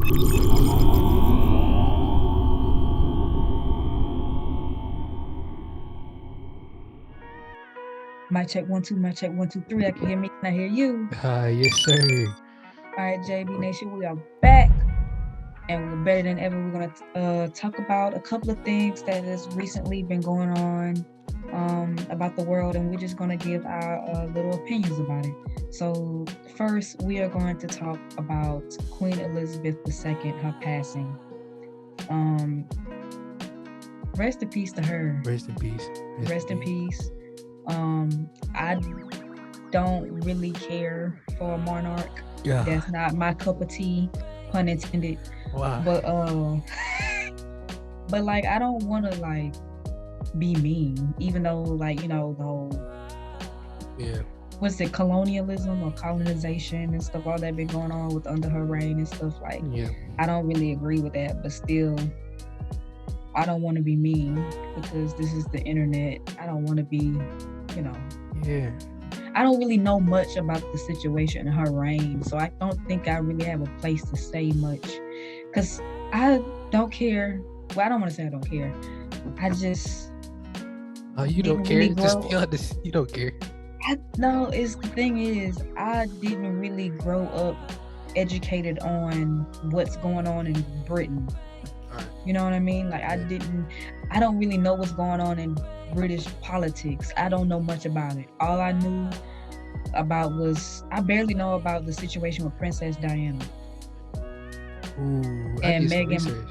Mic check 1 2, mic check 1 2 3. I can hear me. Can I hear you? Yes, sir. All right, J.A.B Nation, we are back, and we're better than ever. We're gonna talk about a couple of things that has recently been going on about the world, and we're just gonna give our little opinions about it. So first, we are going to talk about Queen Elizabeth II, her passing. Um, Rest in peace to her. Rest in peace. Rest in peace. I don't really care for a monarch. Yeah. That's not my cup of tea, pun intended. Wow. But but like I don't want to like be mean, even though like the whole what's it, colonialism or colonization and stuff, all that been going on with under her reign and stuff, like I don't really agree with that, but still I don't want to be mean because this is the internet. I don't want to be, I don't really know much about the situation in her reign, so I don't think I really have a place to say much because I don't care. Well, I don't want to say I don't care. I just you don't care. Just be honest. You don't care. No, the thing is, I didn't really grow up educated on what's going on in Britain. You know what I mean? Like I don't really know what's going on in British politics. I don't know much about it. All I knew about I barely know about the situation with Princess Diana. Ooh, and Meghan.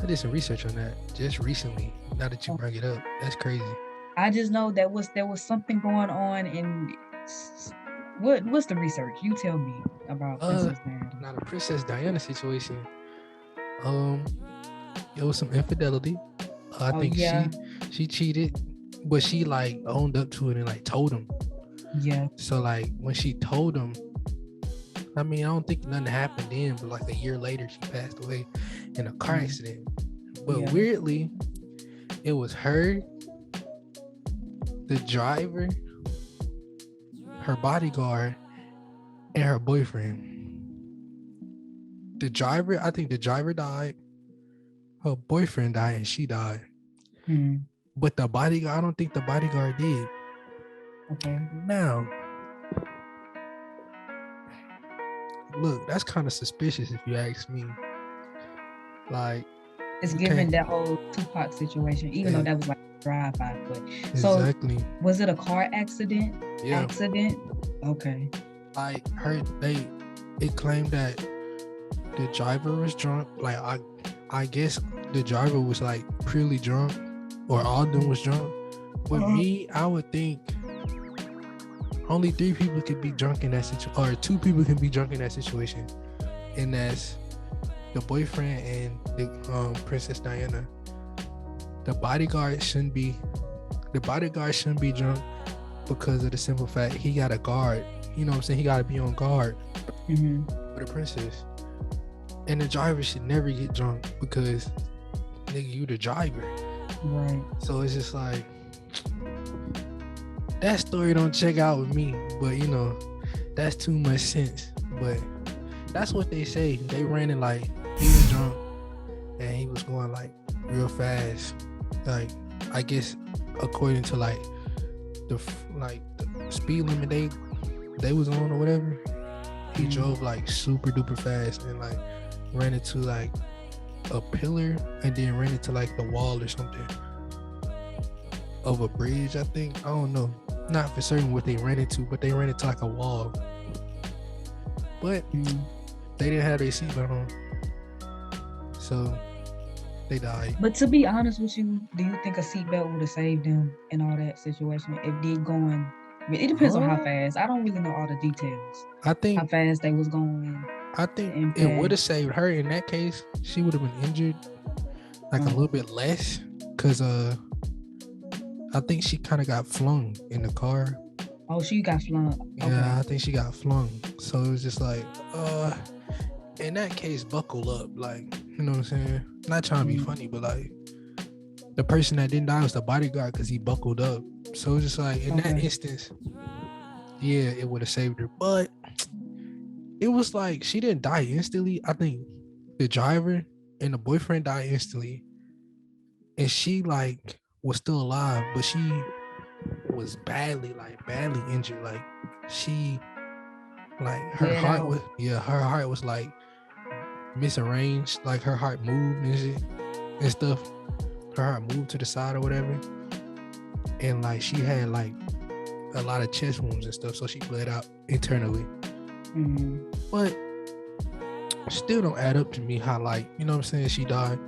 I did some research on that just recently. Now that you bring it up, that's crazy. I just know there was something going on in what's the research? You tell me about Princess Diana. Now the Princess Diana situation. It was some infidelity. I think she cheated, but she like owned up to it and like told him. Yeah. So like when she told him, I mean I don't think nothing happened then, but like a year later she passed away in a car accident. But weirdly, it was her, the driver, her bodyguard, and her boyfriend. I think the driver died. Her boyfriend died and she died. But the bodyguard, I don't think the bodyguard did. Okay. Now, look, that's kind of suspicious if you ask me. Like, it's given that whole Tupac situation, even though that was like a drive-by. But exactly. So, was it a car accident? Yeah. Accident? Okay. Like it claimed that the driver was drunk. Like I guess the driver was like purely drunk, or all of them was drunk. With me, I would think only 3 people could be drunk in that situation, or 2 people can be drunk in that situation, and that's the boyfriend and the Princess Diana. The bodyguard shouldn't be drunk because of the simple fact he got a guard. You know what I'm saying? He got to be on guard for the princess. And the driver should never get drunk because, nigga, you the driver. Right. So it's just like, that story don't check out with me. But, that's too much sense. But that's what they say. They ran it like he was drunk and he was going like real fast. Like, I guess according to like the speed limit they was on or whatever, he drove like super duper fast and like ran into like a pillar and then ran into like the wall or something of a bridge, I think. I don't know, not for certain what they ran into, but they ran into like a wall. But they didn't have their seatbelt on, so they died. But to be honest with you, do you think a seatbelt would have saved them in all that situation? If they going, it depends on how fast. I don't really know all the details. I think how fast they was going. I think it would have saved her in that case. She would have been injured like a little bit less, because I think she kind of got flung in the car. Oh, she got flung. Yeah, okay. I think she got flung. So it was just like, in that case, buckle up. Like, you know what I'm saying? Not trying to be funny, but like, the person that didn't die was the bodyguard because he buckled up. So it's just like, in that instance, yeah, it would have saved her. But it was like, she didn't die instantly. I think the driver and the boyfriend died instantly, and she like was still alive, but she was badly injured. Like she like her Bled heart out. was her heart was like misarranged, like her heart moved and shit and stuff. Her heart moved to the side or whatever, and like she had like a lot of chest wounds and stuff, so she bled out internally. Mm-hmm. But still don't add up to me how, like, you know what I'm saying, she died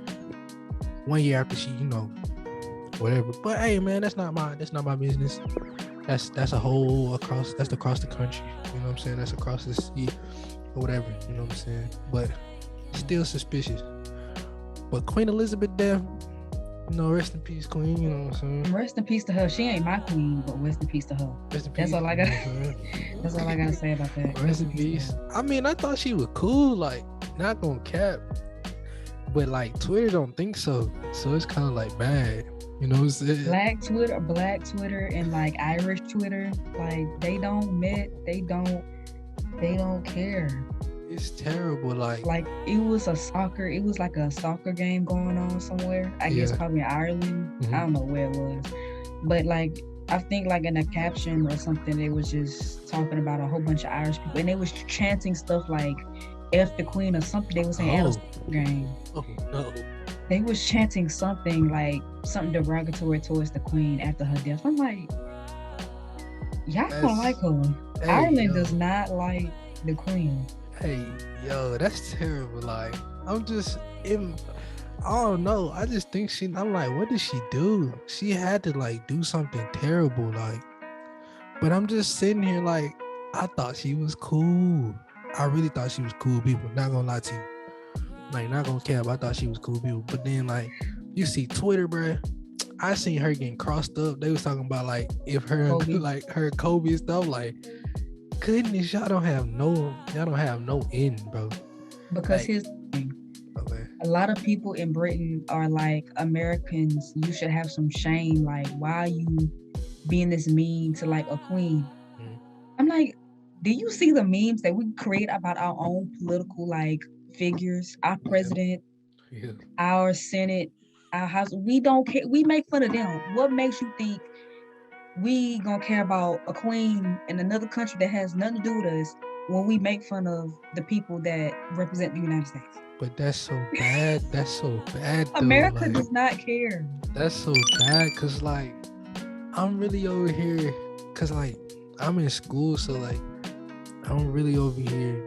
1 year after she, whatever. But hey man, that's not my business. That's a whole that's across the country. You know what I'm saying? That's across the sea or whatever. You know what I'm saying? But still suspicious. But Queen Elizabeth death, rest in peace, Queen. You know what I'm saying? Rest in peace to her. She ain't my queen, but rest in peace to her. Rest in peace. That's all I got. That's all I gotta say about that. Rest in peace. I mean, I thought she was cool. Like, not gonna cap, but like Twitter don't think so. So it's kind of like bad. You know what I'm saying? Black Twitter, and like Irish Twitter, like they don't care. It's terrible. Like it was like a soccer game going on somewhere. I guess probably in Ireland. Mm-hmm. I don't know where it was, but like I think like in a caption or something, they was just talking about a whole bunch of Irish people, and they was chanting stuff like "F the Queen" or something. They was saying at a soccer game. Oh no. They was chanting something derogatory towards the Queen after her death. I'm like, y'all don't like her. Hey, Ireland does not like the Queen. Hey, yo, that's terrible. Like, I don't know. I just think I'm like, what did she do? She had to like do something terrible. Like, but I'm just sitting here like, I thought she was cool. I really thought she was cool people. Not gonna lie to you. Like, not gonna cap. I thought she was cool people. But then, like, you see Twitter, bruh. I seen her getting crossed up. They was talking about like if her Kobe. Like her Kobe and stuff. Like, goodness, y'all don't have no end, bro. Because like, here's the thing. Okay. A lot of people in Britain are like, Americans, you should have some shame. Like, why are you being this mean to like a queen? Mm-hmm. I'm like, do you see the memes that we create about our own political like figures, our president, our Senate, our House? We don't care. We make fun of them. What makes you think we gonna care about a queen in another country that has nothing to do with us when we make fun of the people that represent the United States? But that's so bad. That's so bad. Though. America does not care. That's so bad because like I'm really over here because like I'm in school, so like I'm really over here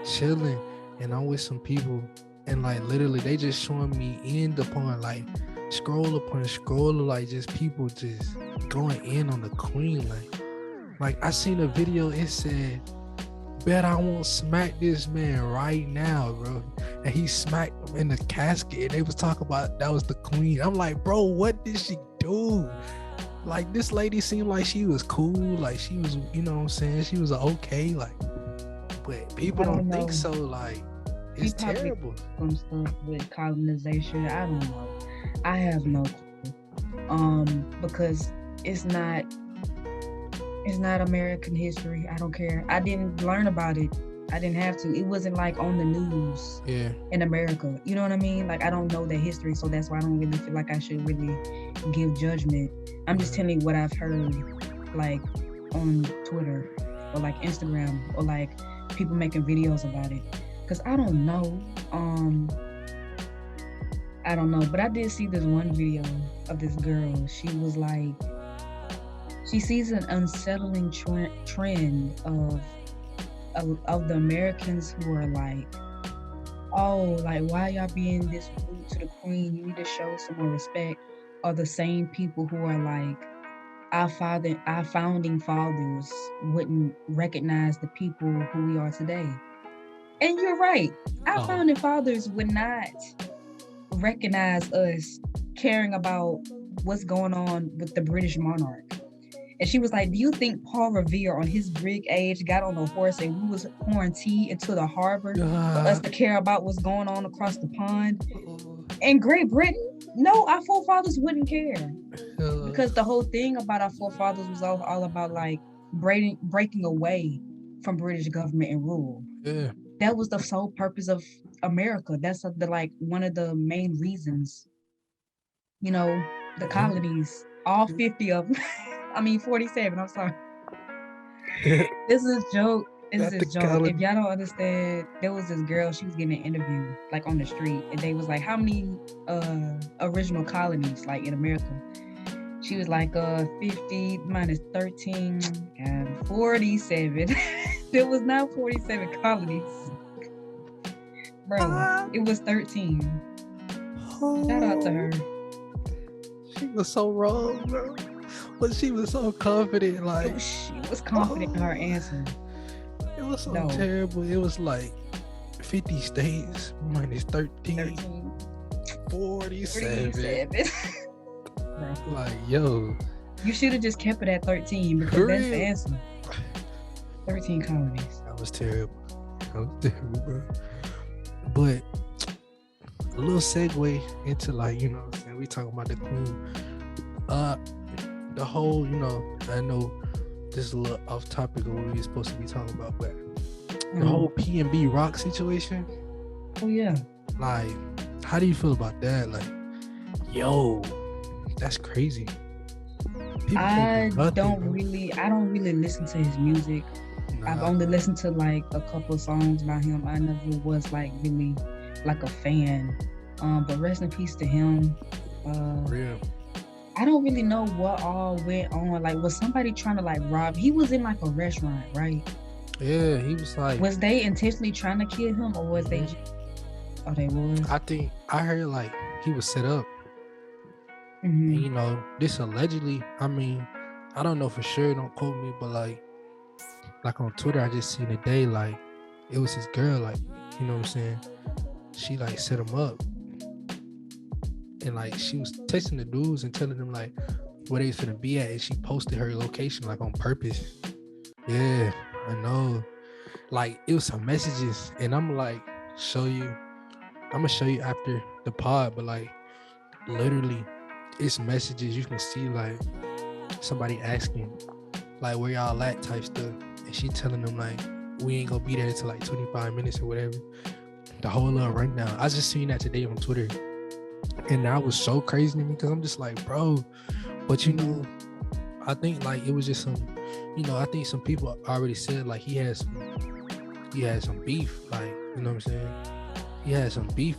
chilling, and I'm with some people, and like literally they just showing me end upon like scroll upon scroll, like just people just going in on the queen. Like I seen a video, it said, bet I won't smack this man right now, bro. And he smacked him in the casket, and they was talking about that was the queen. I'm like, bro, what did she do? Like, this lady seemed like she was cool, like she was, you know what I'm saying, she was okay, like, but people don't think so. Like, it's terrible. Some stuff with colonization, I don't know. I have no clue. Because it's not American history. I don't care. I didn't learn about it. I didn't have to. It wasn't like on the news in America. You know what I mean? Like, I don't know the history, so that's why I don't really feel like I should really give judgment. I'm just telling you what I've heard, like on Twitter or like Instagram or like people making videos about it. Cause I don't know. I don't know, but I did see this one video of this girl. She was like, she sees an unsettling trend of the Americans who are like, oh, like, why y'all being this rude to the queen? You need to show some more respect. Are the same people who are like, our founding fathers wouldn't recognize the people who we are today. And you're right. Our founding fathers would not recognize us caring about what's going on with the British monarch. And she was like, do you think Paul Revere on his big age got on a horse and we was pouring tea into the harbor for us to care about what's going on across the pond? In Great Britain, no, our forefathers wouldn't care. Because the whole thing about our forefathers was all about like breaking away from British government and rule. Yeah. That was the sole purpose of America. That's the like one of the main reasons. You know, the colonies, all 50 of them. I mean 47. I'm sorry. This is a joke. This Not is the a joke. If colony. y'all don't understand, there was this girl, she was getting an interview like on the street, and they was like, how many original colonies like in America? She was like 50 minus 13 and 47. There was not 47 colonies. Bro, it was 13. Shout out to her. She was so wrong, bro. But she was so confident, like She was confident in her answer. it was so terrible. It was like 50 states minus 13. 47. Bro. Like, yo. You should have just kept it at 13 because that's the answer. 13 colonies. That was terrible. Bro. But a little segue into like, you know what I'm saying, we talking about the queen. The whole, you know, I know this is a little off topic of what we were supposed to be talking about, but the whole P&B Rock situation. Oh yeah. Like, how do you feel about that? Like, yo, that's crazy. I don't really listen to his music. Nah. I've only listened to like a couple of songs by him. I never was like really like a fan. But rest in peace to him. Real. I don't really know what all went on. Like, was somebody trying to like rob? He was in like a restaurant, right? Yeah, he was like. Was they intentionally trying to kill him, or was they? Oh, they was. I think I heard like he was set up. Mm-hmm. And, you know, this allegedly. I mean, I don't know for sure. Don't quote me, but like on Twitter, I just seen a day like it was his girl. Like, you know what I'm saying? She like set him up. And like she was texting the dudes and telling them like where they was gonna be at, and she posted her location like on purpose. Yeah, I know. Like it was some messages, and I'm like, I'm gonna show you after the pod, but like literally, it's messages you can see like somebody asking like where y'all at type stuff, and she telling them like we ain't gonna be there until like 25 minutes or whatever. The whole little rundown. I just seen that today on Twitter. And that was so crazy to me because I'm just like, bro. But you know, I think like it was just some, you know, I think some people already said like he had some beef, like, you know what I'm saying? He had some beef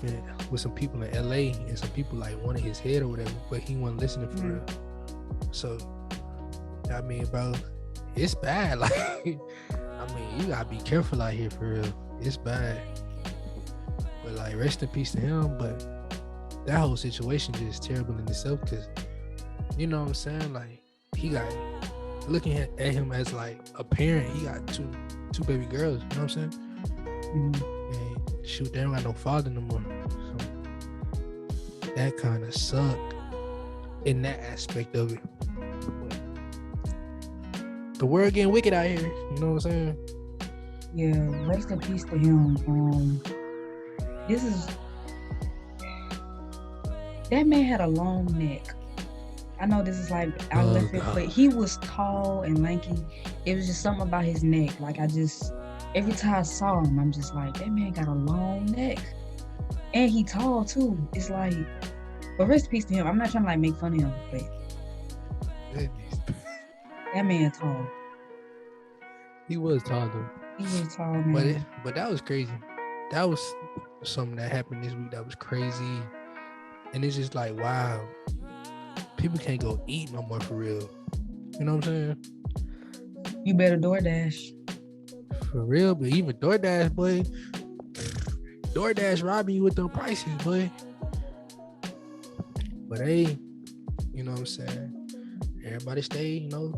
with some people in LA, and some people like wanted his head or whatever, but he wasn't listening for real. So I mean, bro, it's bad. Like, I mean, you gotta be careful out here for real. It's bad. But like, rest in peace to him. But that whole situation just terrible in itself, because you know what I'm saying, like he got, looking at him as like a parent, he got two baby girls, you know what I'm saying? And shoot, they don't got no father no more, so that kind of sucked in that aspect of it. But the world getting wicked out here, you know what I'm saying? Yeah, rest in peace to him. That man had a long neck. I know this is like out of left field, but he was tall and lanky. It was just something about his neck. Like every time I saw him, I'm just like, that man got a long neck. And he tall too. It's like, but rest in peace to him. I'm not trying to like make fun of him, but that man tall. He was tall though. He was tall, man. But that was crazy. That was something that happened this week that was crazy. And it's just like, wow, people can't go eat no more for real. You know what I'm saying? You better DoorDash. For real, but even DoorDash, boy. DoorDash robbing you with them prices, boy. But hey, you know what I'm saying? Everybody stay, you know,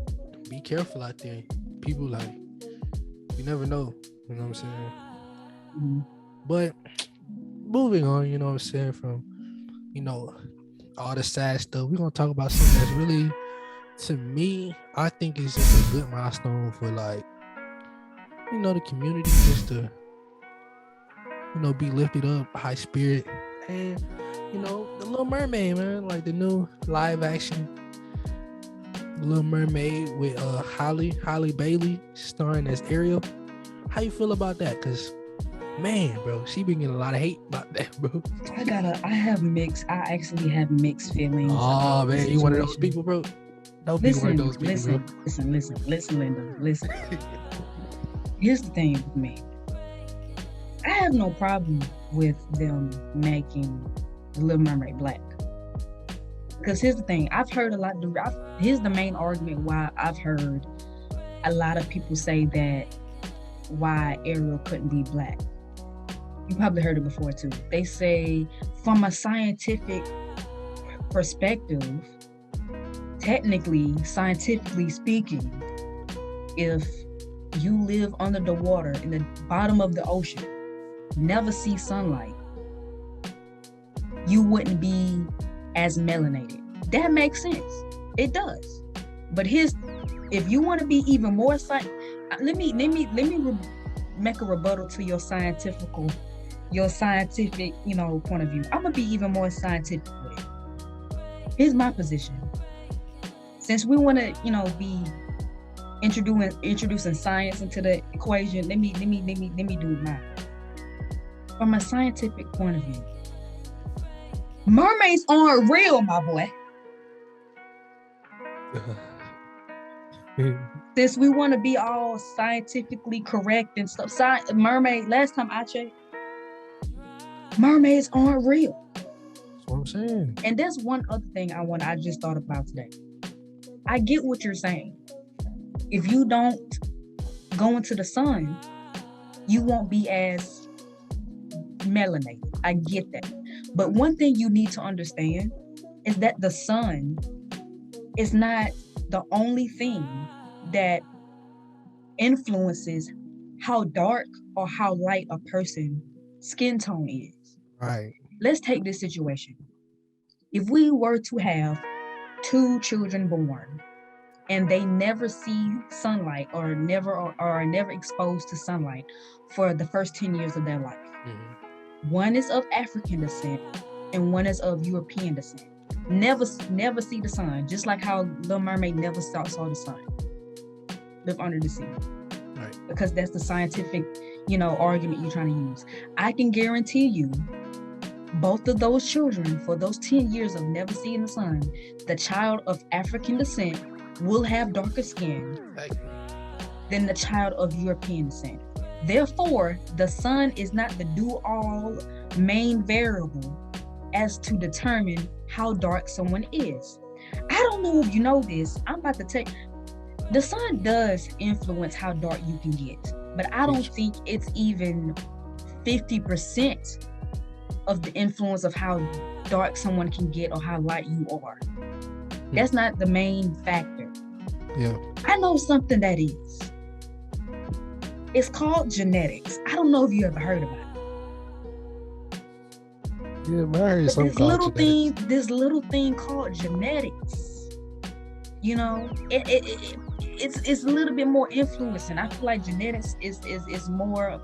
be careful out there. People like, you never know. You know what I'm saying? Mm-hmm. But moving on, you know what I'm saying, from, you know, all the sad stuff, we're gonna talk about something that's really, to me, I think it's just a good milestone for, like, you know, the community, just to, you know, be lifted up, high spirit. And, you know, the Little Mermaid, man, like the new live action Little Mermaid with Halle Bailey starring as Ariel. How you feel about that? Because Man, bro, she been getting a lot of hate about that, bro. I actually have mixed feelings Oh about the man, you one of those situation. people, bro. Those people are those people, bro. Listen, Linda, listen. Here's the thing with me. I have no problem with them making the Little Mermaid black. Because here's the thing, here's the main argument why I've heard a lot of people say that why Ariel couldn't be black. You probably heard it before too. They say from a scientific perspective, scientifically speaking, if you live under the water in the bottom of the ocean, never see sunlight, you wouldn't be as melanated. That makes sense. It does. But if you want to be even more let me make a rebuttal to your scientific, point of view. I'm gonna be even more scientific with it. Here's my position. Since we want to, be introducing science into the equation, let me do it mine. From a scientific point of view, mermaids aren't real, my boy. Since we want to be all scientifically correct and stuff, last time I checked, mermaids aren't real. That's what I'm saying. And there's one other thing I just thought about today. I get what you're saying. If you don't go into the sun, you won't be as melanated. I get that. But one thing you need to understand is that the sun is not the only thing that influences how dark or how light a person's skin tone is. Right. Let's take this situation. If we were to have 2 children born and they never see sunlight or are never exposed to sunlight for the first 10 years of their life. Mm-hmm. One is of African descent and one is of European descent. Never see the sun, just like how Little Mermaid never saw the sun. Live under the sea. Right. Because that's the scientific, argument you're trying to use. I can guarantee you, both of those children, for those 10 years of never seeing the sun, the child of African descent will have darker skin than the child of European descent. Therefore, the sun is not the do-all main variable as to determine how dark someone is. I don't know if you know this. I'm about to tell you, the sun does influence how dark you can get, but I don't think it's even 50% of the influence of how dark someone can get or how light you are. That's not the main factor. Yeah. I know something that is. It's called genetics. I don't know if you ever heard about it. Yeah, I heard something called genetics. This little thing called genetics. It's a little bit more influencing. I feel like genetics is more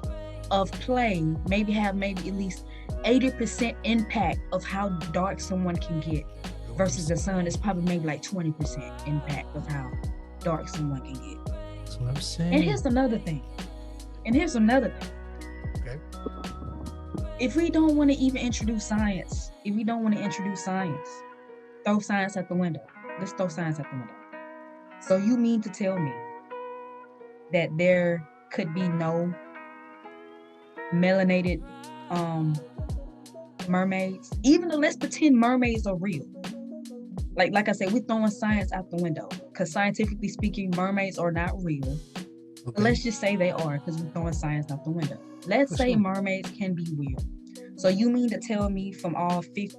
of play. Maybe at least 80% impact of how dark someone can get versus the sun is probably maybe like 20% impact of how dark someone can get. That's what I'm saying. And here's another thing. Okay. If we don't want to even introduce science, throw science out the window. Let's throw science out the window. So you mean to tell me that there could be no melanated mermaids? Even though let's pretend mermaids are real. Like I said, we're throwing science out the window because scientifically speaking, mermaids are not real. Okay. Let's just say they are because we're throwing science out the window. Let's say mermaids can be real. So you mean to tell me from all 50,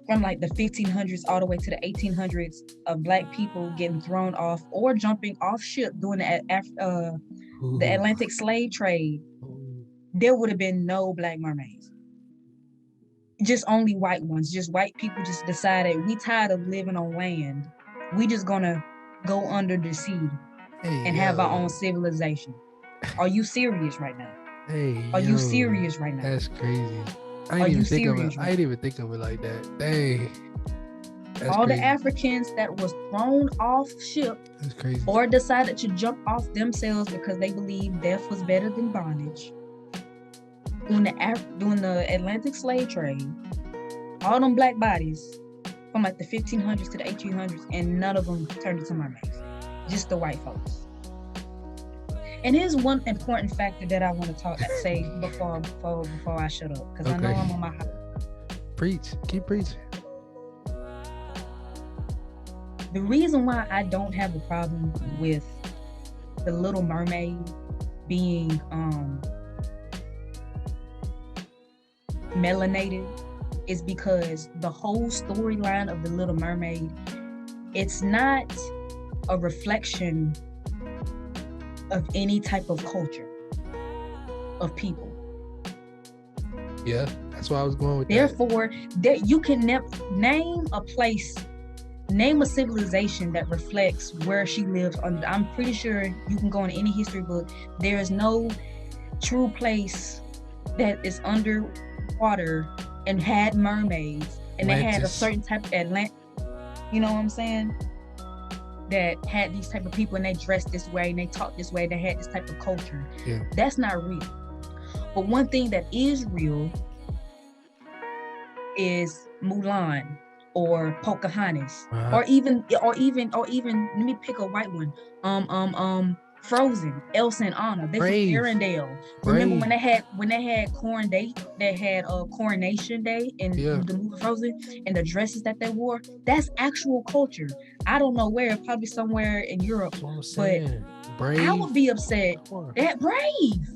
from like the 1500s all the way to the 1800s of Black people getting thrown off or jumping off ship during the Atlantic slave trade, there would have been no Black mermaids. Just only white ones. Just white people just decided we tired of living on land. We just gonna go under the sea and have our own civilization. Are you serious right now? Are you serious right now? That's crazy. I didn't even think of it like that. Dang. All crazy. The Africans that was thrown off ship or decided to jump off themselves because they believed death was better than bondage. during the Atlantic slave trade, all them black bodies from like the 1500s to the 1800s, and none of them turned into mermaids, just the white folks. And here's one important factor that I want to say before I shut up, because I know I'm on my high. Preach, keep preaching. The reason why I don't have a problem with the Little Mermaid being melanated is because the whole storyline of the Little Mermaid, it's not a reflection of any type of culture of people. Yeah, that's why I was going with Therefore, that you can never name a civilization that reflects where she lives. I'm pretty sure you can go in any history book. There is no true place that is underwater and had mermaids and they had a certain type of you know what I'm saying? That had these type of people and they dressed this way and they talked this way. They had this type of culture. Yeah. That's not real. But one thing that is real is Mulan or Pocahontas, or even let me pick a white one. Frozen, Elsa and Anna. They from Arendelle. Remember when they had Coronation Day in the movie Frozen, and the dresses that they wore? That's actual culture. I don't know where, probably somewhere in Europe. But Brave. I would be upset. That Brave.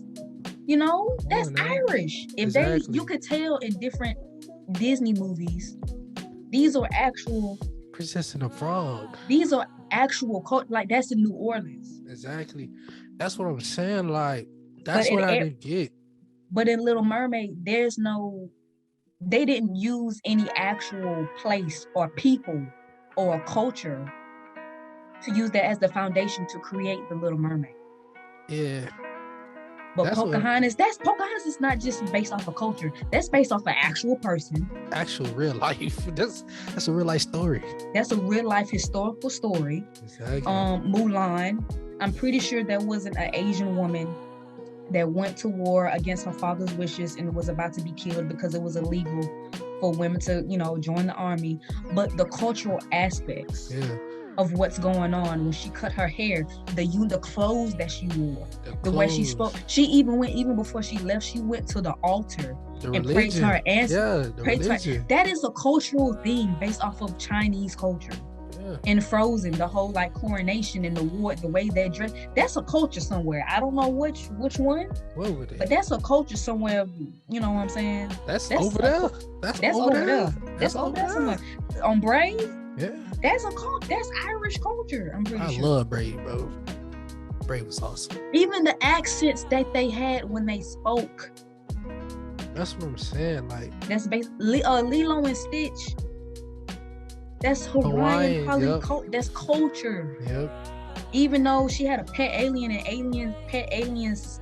You know, that's Irish. If you could tell in different Disney movies, these are actual Princess and the Frog. These are actual like that's in New Orleans. Exactly. That's what I'm saying. Like, that's what I didn't get. But in Little Mermaid, they didn't use any actual place or people or culture to use that as the foundation to create the Little Mermaid. Yeah. But Pocahontas is not just based off of culture. That's based off an actual person. Actual real life. That's a real life story. That's a real life historical story. Exactly. Mulan, I'm pretty sure there wasn't an Asian woman that went to war against her father's wishes and was about to be killed because it was illegal for women to, join the army. But the cultural aspects of what's going on, when she cut her hair, the clothes that she wore, the way she spoke, she even before she left, she went to the altar and prayed to her ancestors. That is a cultural thing based off of Chinese culture. In Frozen, the whole like coronation and the war, the way they dress, that's a culture somewhere. I don't know which one, but that's a culture somewhere. You know what I'm saying? That's over there. That's over there. That's over there somewhere. On Brave, yeah, that's a culture. That's Irish culture. I'm pretty sure. I love Brave, bro. Brave was awesome. Even the accents that they had when they spoke. That's what I'm saying. Like, that's basically Lilo and Stitch. That's Hawaiian that's culture. Yep. Even though she had a pet alien and pet aliens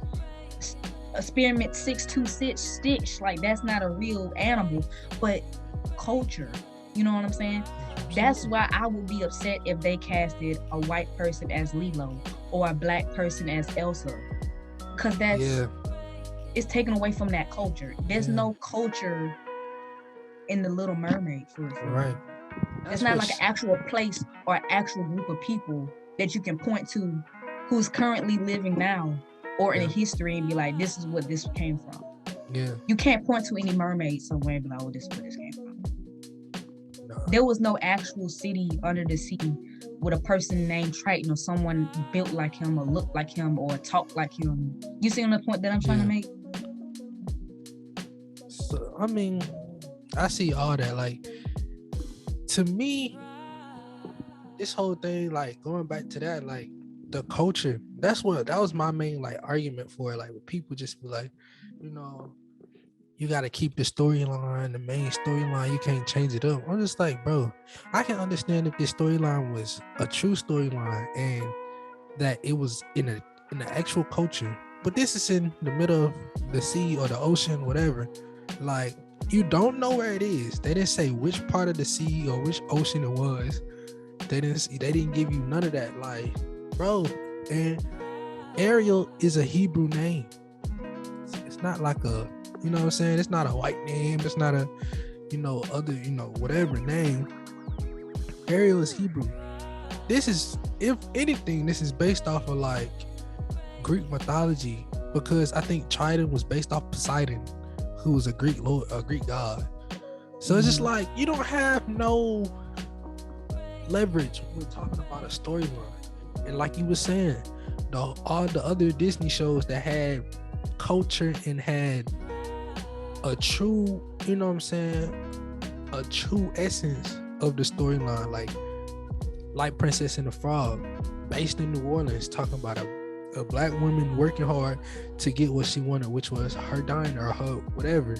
experiment 626 Stitch, like that's not a real animal, but culture. You know what I'm saying? That's why I would be upset if they casted a white person as Lilo or a black person as Elsa. Cause it's taken away from that culture. There's no culture in the Little Mermaid for right. It's not like an actual place or an actual group of people that you can point to who's currently living now or in history and be like, this is what this came from. Yeah. You can't point to any mermaid somewhere and be like, oh, this is where this came from. No. There was no actual city under the sea with a person named Triton or someone built like him or looked like him or talked like him. You see the point that I'm trying to make? So, I mean, I see all that. Like, to me, this whole thing, like going back to that, like the culture, that was my main like argument for it. Like when people just be like, you got to keep the storyline, the main storyline, you can't change it up. I'm just like, bro, I can understand if this storyline was a true storyline and that it was in the actual culture, but this is in the middle of the sea or the ocean, whatever. Like, you don't know where it is. They didn't say which part of the sea or which ocean it was. They didn't give you none of that. Like, bro, and Ariel is a Hebrew name. It's not like a You know what I'm saying? It's not a white name. It's not a, other, whatever name. Ariel is Hebrew. This is, if anything, this is based off of like Greek mythology, because I think Triton was based off Poseidon, who was a Greek lord, a Greek god. So it's just like, you don't have no leverage when talking about a storyline. And like you were saying, all the other Disney shows that had culture and had a true, you know what I'm saying, a true essence of the storyline, like Princess and the Frog, based in New Orleans, talking about a black woman working hard to get what she wanted, which was her diner or her whatever.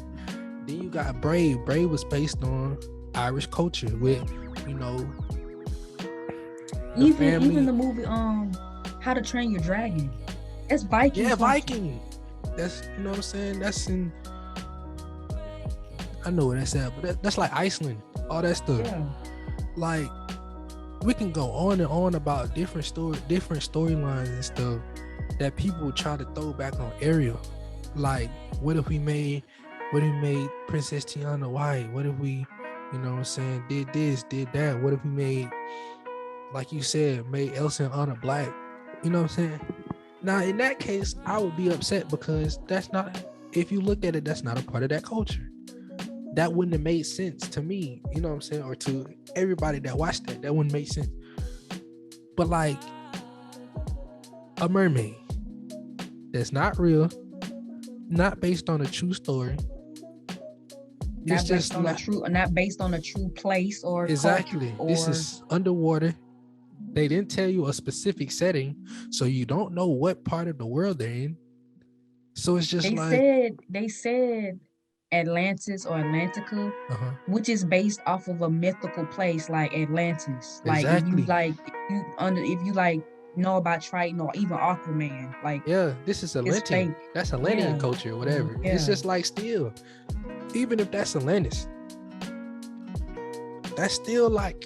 Then you got Brave. Brave was based on Irish culture with, even the movie How to Train Your Dragon. It's Viking. Yeah, Viking. That's, you know what I'm saying? That's in, I know where that's at, but that's like Iceland, all that stuff. Yeah. Like, we can go on and on about different storylines and stuff that people try to throw back on Ariel. Like, what if we made Princess Tiana white? What if we, you know what I'm saying, did this, did that? What if we made, like you said, made Elsa and Anna black? You know what I'm saying? Now, in that case, I would be upset because that's not, if you look at it, that's not a part of that culture. That wouldn't have made sense to me, you know what I'm saying? Or to everybody that watched that wouldn't make sense. But like, a mermaid that's not real, not based on a true story. Not based on a true place or exactly. Culture, this is underwater. They didn't tell you a specific setting, so you don't know what part of the world they're in. So it's just they said Atlantis or Atlantica, which is based off of a mythical place like Atlantis. Like exactly. if you know about Triton or even Aquaman, like, yeah, this is Atlantean. That's Atlantean culture or whatever. Yeah. It's just like, still, even if that's Atlantis, that's still like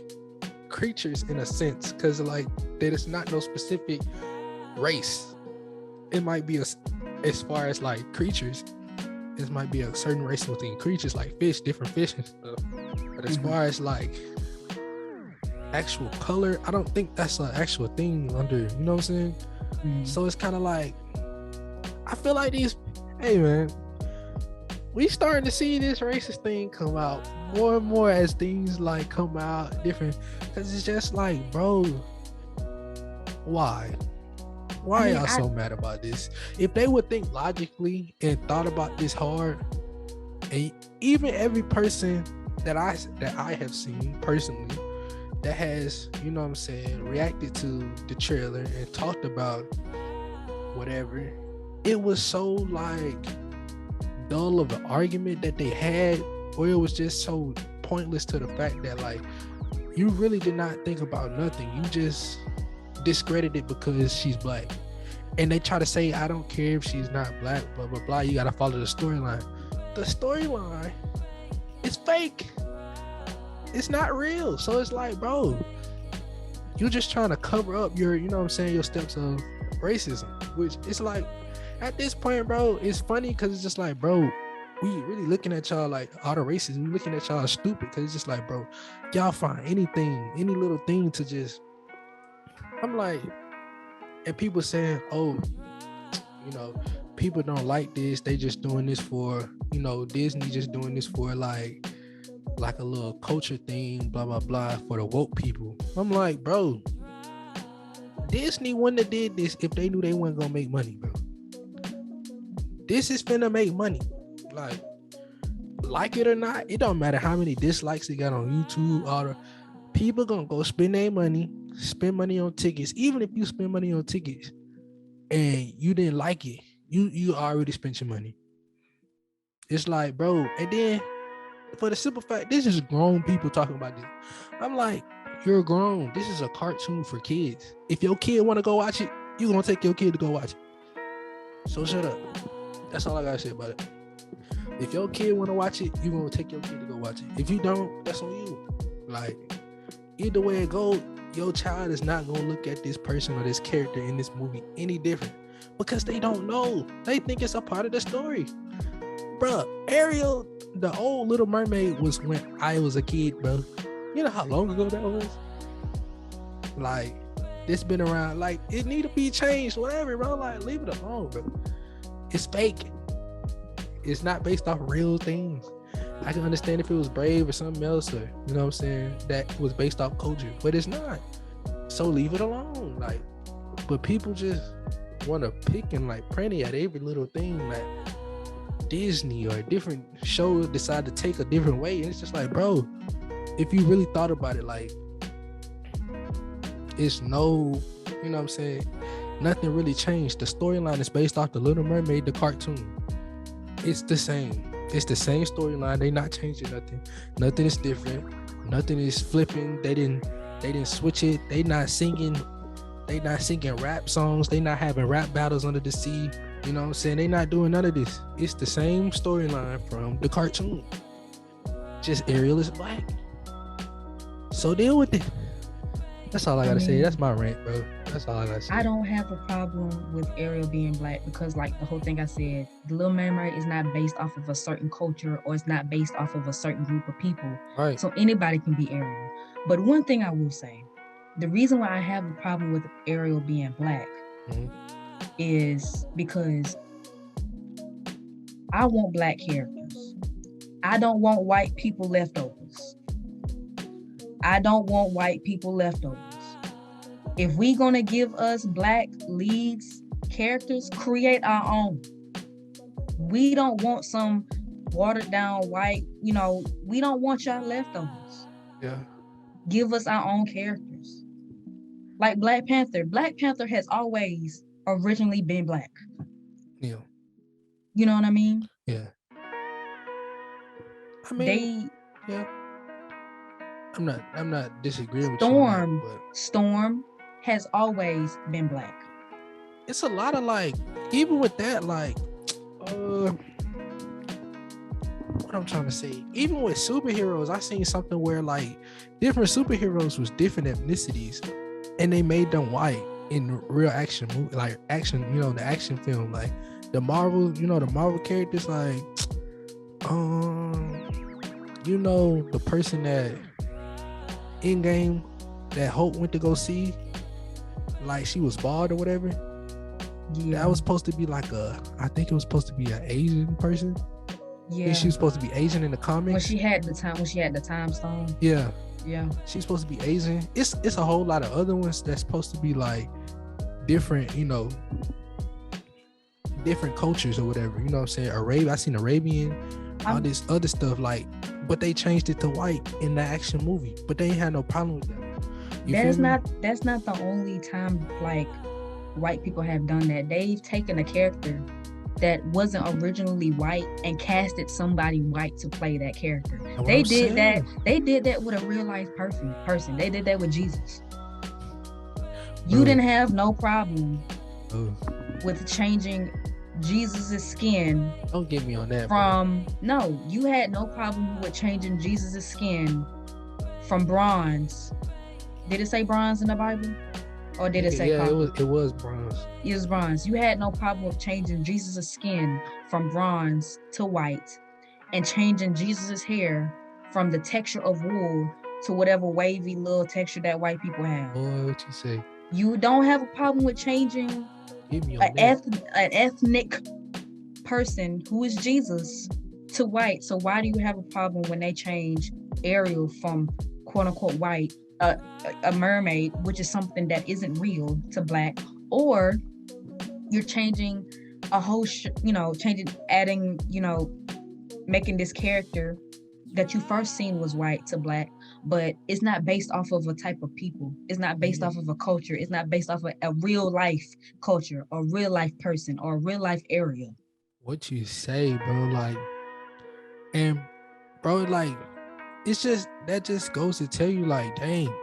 creatures in a sense, because like there's not no specific race. It might be as far as like creatures, it might be a certain race within creatures, like fish, different fish and stuff. But as far as like actual color, I don't think that's an actual thing under, you know what I'm saying? So it's kind of like, I feel like hey man, we starting to see this racist thing come out more and more as things like come out different, because it's just like, bro, why are y'all so mad about this? If they would think logically and thought about this hard, and even every person that I have seen personally that has, you know what I'm saying, reacted to the trailer and talked about whatever, it was so like dull of an argument that they had, or it was just so pointless to the fact that like, you really did not think about nothing. You just discredited it because she's black. And they try to say, I don't care if she's not black, blah, blah, blah. You got to follow the storyline. The storyline is fake. It's not real. So it's like, bro, you're just trying to cover up your, you know what I'm saying, your steps of racism, which it's like, at this point, bro, it's funny because it's just like, bro, we really looking at y'all like all the races. We looking at y'all stupid because it's just like, bro, y'all find anything, any little thing to just, I'm like, and people saying, oh, you know, people don't like this. They just doing this for, you know, Disney just doing this for like a little culture thing, blah, blah, blah, for the woke people. I'm like, bro, Disney wouldn't have did this if they knew they weren't gonna make money, bro. This is finna make money. Like it or not, it don't matter how many dislikes it got on YouTube. All the people gonna go spend their money, spend money on tickets. Even if you spend money on tickets and you didn't like it, you already spent your money. It's like, bro, and then for the simple fact, this is grown people talking about this. I'm like, you're grown. This is a cartoon for kids. If your kid want to go watch it, you're gonna take your kid to go watch it. So shut up. That's all I gotta say about it. If your kid want to watch it, you're gonna take your kid to go watch it. If you don't, that's on you. Like, either way it goes, your child is not gonna look at this person or this character in this movie any different, because they don't know. They think it's a part of the story. Bro, Ariel, the old Little Mermaid was when I was a kid, bro. You know how long ago that was? Like, this been around. Like, it need to be changed, whatever, bro. Like, leave it alone, bro. It's fake. It's not based off real things. I can understand if it was Brave or something else, or you know what I'm saying, that was based off culture, but it's not. So leave it alone. Like, but people just want to pick and like pranny at every little thing. Like Disney or different shows decide to take a different way, and it's just like, bro, if you really thought about it, like, it's no, you know what I'm saying, nothing really changed. The storyline is based off the Little Mermaid, the cartoon. It's the same. It's the same storyline. They not changing nothing. Nothing is different. Nothing is flipping. They didn't switch it. They not singing rap songs. They not having rap battles under the sea. You know what I'm saying? They not doing none of this. It's the same storyline from the cartoon. Just Ariel is black. So deal with it. That's all I gotta say. That's my rant, bro. That's all I gotta say. I don't have a problem with Ariel being black because, like the whole thing I said, the Little Mermaid is not based off of a certain culture or it's not based off of a certain group of people. Right. So anybody can be Ariel. But one thing I will say, the reason why I have a problem with Ariel being black is because I want black characters. I don't want white people leftovers. I don't want white people leftovers. If we gonna give us black leads, characters, create our own. We don't want some watered down white, we don't want y'all leftovers. Yeah. Give us our own characters. Like Black Panther. Black Panther has always originally been black. Yeah. You know what I mean? Yeah. I mean, yeah. I'm not disagreeing with you. But Storm has always been black. It's a lot of like, even with that, like, what I'm trying to say, even with superheroes, I seen something where like different superheroes was different ethnicities, and they made them white in real action movie, like action, the action film, like the Marvel characters, like, the person that Endgame that Hope went to go see, like she was bald or whatever. Yeah. That was supposed to be like I think it was supposed to be an Asian person. Yeah. She was supposed to be Asian in the comics. When she had the time stone. Yeah. Yeah. She's supposed to be Asian. It's a whole lot of other ones that's supposed to be like different, different cultures or whatever. You know what I'm saying? I seen Arabian, all this other stuff, like, but they changed it to white in the action movie. But they ain't had no problem with that. That's not the only time like white people have done that. They've taken a character that wasn't originally white and casted somebody white to play that character. They did that with a real life person. They did that with Jesus. You didn't have no problem with changing Jesus's skin. Don't get me on that. No, you had no problem with changing Jesus's skin from bronze. Did it say bronze in the Bible? Or did it say copper? It was bronze. It was bronze. You had no problem with changing Jesus' skin from bronze to white and changing Jesus' hair from the texture of wool to whatever wavy little texture that white people have. Boy, what you say? You don't have a problem with changing an ethnic person who is Jesus to white. So why do you have a problem when they change Ariel from quote unquote white, a mermaid, which is something that isn't real, to black? Or you're changing a whole, making this character that you first seen was white to black, but it's not based off of a type of people. It's not based off of a culture. It's not based off of a real life culture or real life person or a real life area. What you say, bro? Like, and bro, like, it's just, that just goes to tell you, like, dang,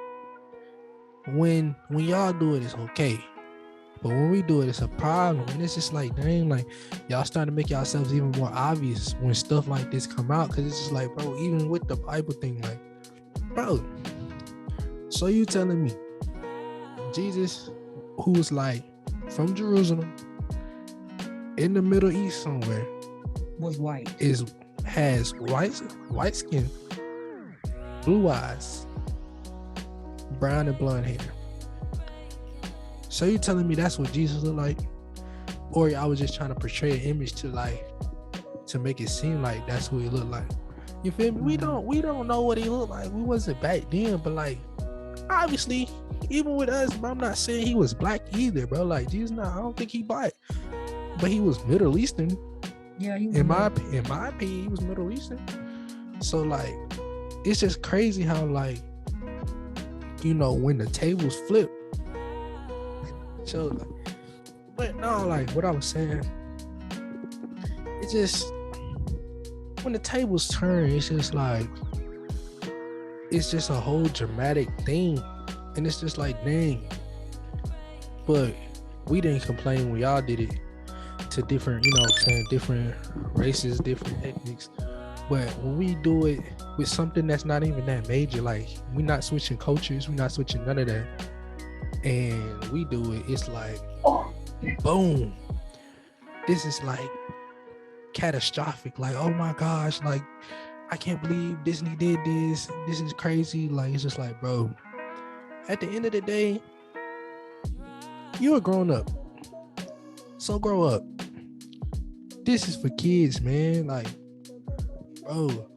when y'all do it, it's okay. But when we do it, it's a problem. And it's just like, dang, like, y'all starting to make yourselves even more obvious when stuff like this come out. Cause it's just like, bro, even with the Bible thing, like, bro, so you telling me Jesus, who was like from Jerusalem in the Middle East somewhere, was white. Has white skin, blue eyes, brown and blonde hair. So you telling me that's what Jesus looked like? Or I was just trying to portray an image to make it seem like that's what he looked like. You feel me? We don't know what he looked like. We wasn't back then, but like obviously, even with us, but I'm not saying he was black either, bro. Like Jesus, I don't think he black, but he was Middle Eastern. Yeah, he was. In my opinion, he was Middle Eastern. So like, it's just crazy how like, you know, when the tables flip. So, like, but no, like what I was saying, it just when the tables turn, it's just like it's just a whole dramatic thing, and it's just like dang. But we didn't complain when y'all did it to different, you know what I'm saying, different races, different ethnics. But when we do it with something that's not even that major, like we're not switching cultures, we're not switching none of that, and we do it, it's like boom, this is like catastrophic. Like, oh my gosh, like I can't believe Disney did this is crazy. Like it's just like, bro, at the end of the day, you're a grown up, so grow up. This is for kids, man. Like, bro,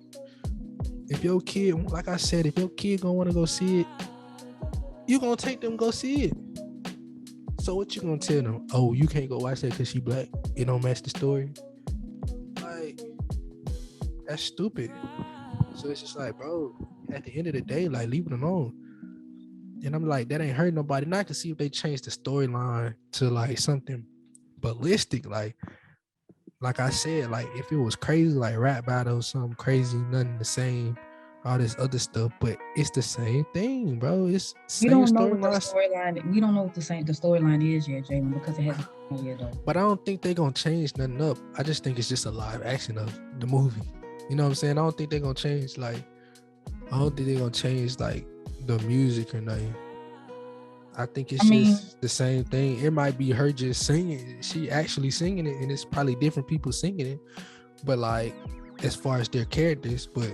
if your kid, like I said, if your kid gonna want to go see it, you gonna take them go see it. So what you gonna tell them? Oh, you can't go watch that because she black, it don't match the story. Like, that's stupid. So it's just like, bro, at the end of the day, like, leave it alone. And I'm like, that ain't hurt nobody. Now I can see if they change the storyline to like something ballistic, like I said, like if it was crazy, like rap battle, something crazy, nothing the same, all this other stuff, but it's the same thing, bro. It's We same don't know what the storyline. storyline. We don't know what the storyline is yet, Jalen, because it hasn't come out yet though. But I don't think they're gonna change nothing up. I just think it's just a live action of the movie. You know what I'm saying? I don't think they're gonna change like the music or nothing. I think it's just the same thing. It might be her just singing. She actually singing it, and it's probably different people singing it. But like, as far as their characters, but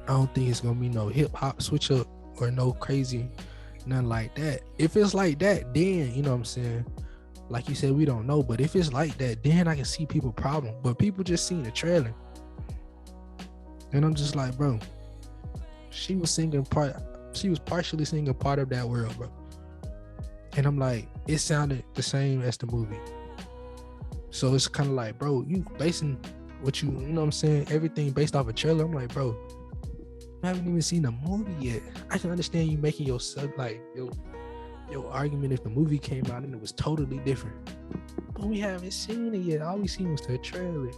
I don't think it's gonna be no hip hop switch up or no crazy, nothing like that. If it's like that, then you know what I'm saying. Like you said, we don't know. But if it's like that, then I can see people problem. But people just seen the trailer, and I'm just like, bro, she was partially singing part of that world, bro. And I'm like, it sounded the same as the movie. So it's kind of like, bro, you basing what you know what I'm saying, everything based off a trailer. I'm like, bro, I haven't even seen the movie yet. I can understand you making your argument if the movie came out and it was totally different. But we haven't seen it yet. All we seen was the trailer.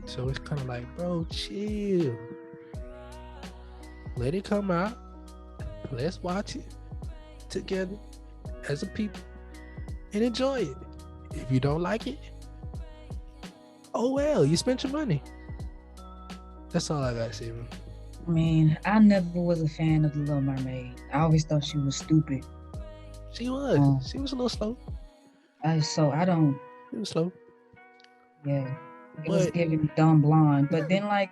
So it's kind of like, bro, chill. Let it come out. Let's watch it together as a people and enjoy it. If you don't like it, oh well, you spent your money. That's all I gotta say, man. I mean, I never was a fan of the Little Mermaid. I always thought she was stupid. She was. She was a little slow. It was slow. Yeah. It was giving dumb blonde. But then like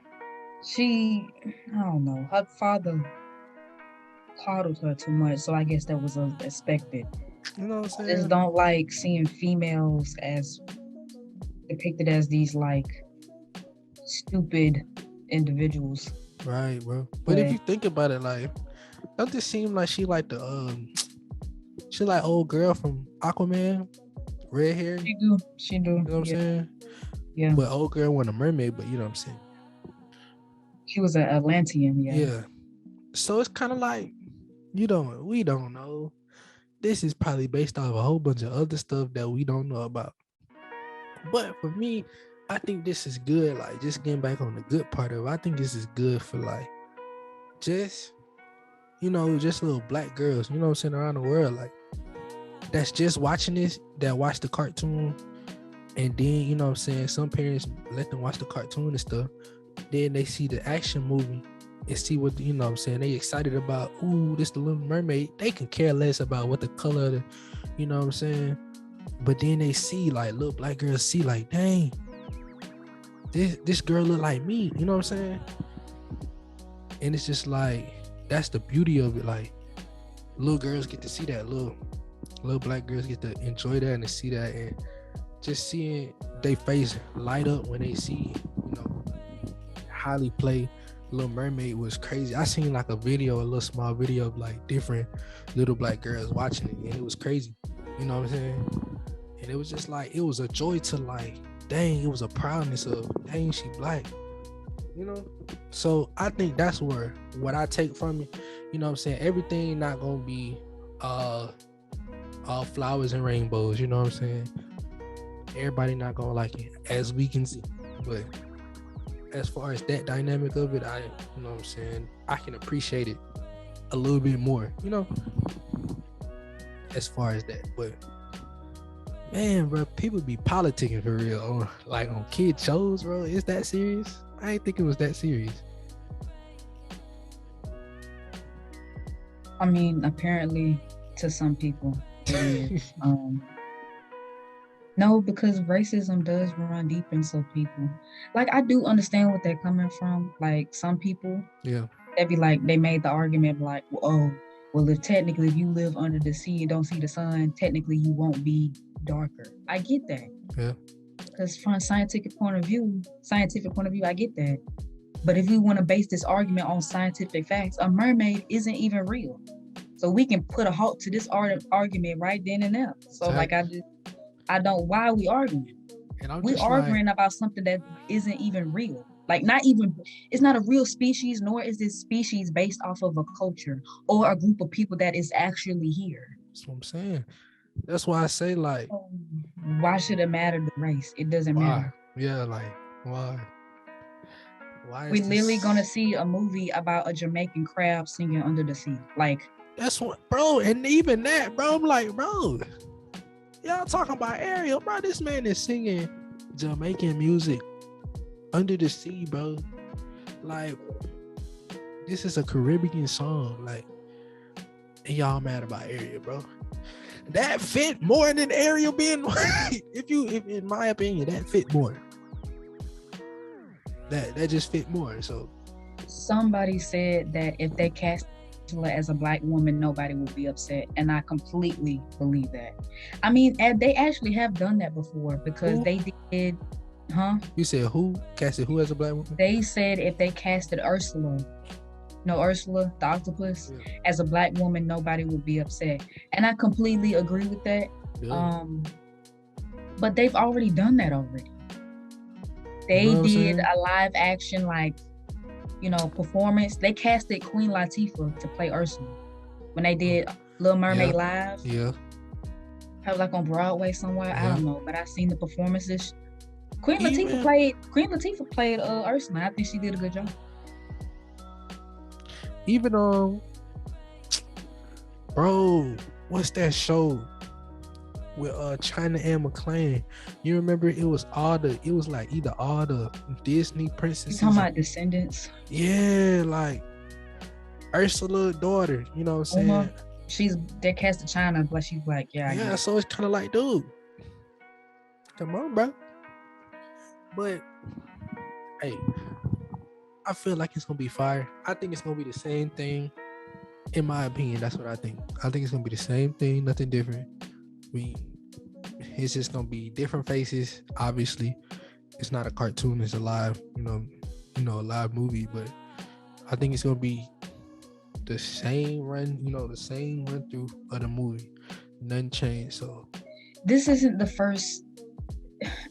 I don't know, her father coddled her too much, so I guess that was expected. You know what I'm saying? I just don't like seeing females as depicted as these like stupid individuals. Right, bro. But if you think about it, like, don't this seem like she like she like old girl from Aquaman, red hair? She do. You know what I'm saying? Yeah. But old girl wasn't a mermaid, but you know what I'm saying? She was an Atlantean, Yeah. So it's kind of like, we don't know. This is probably based off a whole bunch of other stuff that we don't know about. But for me, I think this is good. Like, just getting back on the good part of it, I think this is good for like, just little black girls, you know what I'm saying, around the world, like, that's just watching this, that watch the cartoon, and then, you know what I'm saying, some parents let them watch the cartoon and stuff, then they see the action movie and see what, you know what I'm saying, they excited about, ooh, this the Little Mermaid. They can care less about what the color of the, you know what I'm saying, but then they see, like, little black girls see, like, dang, this girl look like me, you know what I'm saying? And it's just like, that's the beauty of it. Like, little girls get to see that, little black girls get to enjoy that and to see that, and just seeing they face light up when they see, Holly play Little Mermaid was crazy. I seen like a little small video of like different little black girls watching it, and it was crazy. You know what I'm saying? And it was just like, it was a joy to like, dang, it was a proudness of, dang, she black. So I think that's what I take from it. You know what I'm saying? Everything not gonna be all flowers and rainbows, you know what I'm saying? Everybody not gonna like it, as we can see. But as far as that dynamic of it, you know what I'm saying, I can appreciate it a little bit more, as far as that. But man, bro, people be politicking for real on kid shows, bro. Is that serious? I ain't think it was that serious. I mean, apparently to some people it is. No, because racism does run deep in some people. Like, I do understand what they're coming from. Like, some people, they'd be like, they made the argument like, well, if you live under the sea and don't see the sun, technically you won't be darker. I get that. Yeah. Because from a scientific point of view, I get that. But if we want to base this argument on scientific facts, a mermaid isn't even real. So we can put a halt to this argument right then and there. So exactly. Why are we arguing? We're arguing about something that isn't even real. Like, it's not a real species, nor is this species based off of a culture or a group of people that is actually here. That's what I'm saying. That's why I say, like, why should it matter the race? It doesn't matter. Yeah, like, why? Why? We're literally gonna see a movie about a Jamaican crab singing under the sea. Like, that's what, bro. And even that, bro, I'm like, bro, y'all talking about Ariel, bro. This man is singing Jamaican music under the sea, bro. Like, this is a Caribbean song. Like, and y'all mad about Ariel, bro. That fit more than Ariel being white. If in my opinion, that fit more. That just fit more. So somebody said that if they cast her as a black woman, nobody would be upset, and I completely believe that. I mean, they actually have done that before, because they did. You said who casted who as a black woman? They said if they casted Ursula the octopus, as a black woman, nobody would be upset, and I completely agree with that. Yeah. But they've already done that already. They did a live action, like, performance. They casted Queen Latifah to play Ursula when they did Little Mermaid live. Yeah. Probably like on Broadway somewhere. I don't know, but I seen the performances. Queen Latifah played Ursula. I think she did a good job. Even bro, what's that show with China and McClain? You remember it was like either all the Disney princesses. You talking about Descendants? Yeah, like Ursula's daughter, you know what I'm saying? They cast China, but she's like, yeah. So it's kind of like, dude, come on, bro. But hey, I feel like it's gonna be fire. I think it's gonna be the same thing. In my opinion, that's what I think. I think it's gonna be the same thing, nothing different. It's just gonna be different faces. Obviously, it's not a cartoon; it's a live, a live movie. But I think it's gonna be the same run, the same run through of the movie. Nothing changed. So this isn't the first.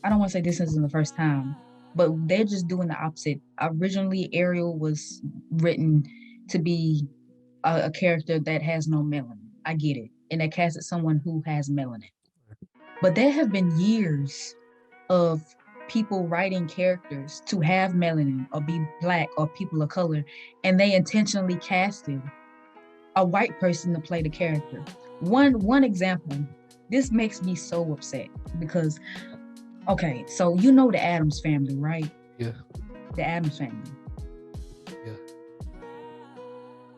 I don't want to say this isn't the first time, but they're just doing the opposite. Originally, Ariel was written to be a character that has no melanin. I get it. And they casted someone who has melanin. But there have been years of people writing characters to have melanin or be black or people of color, and they intentionally casted a white person to play the character. One example, this makes me so upset because, okay, so the Addams family, right? Yeah. The Addams family. Yeah.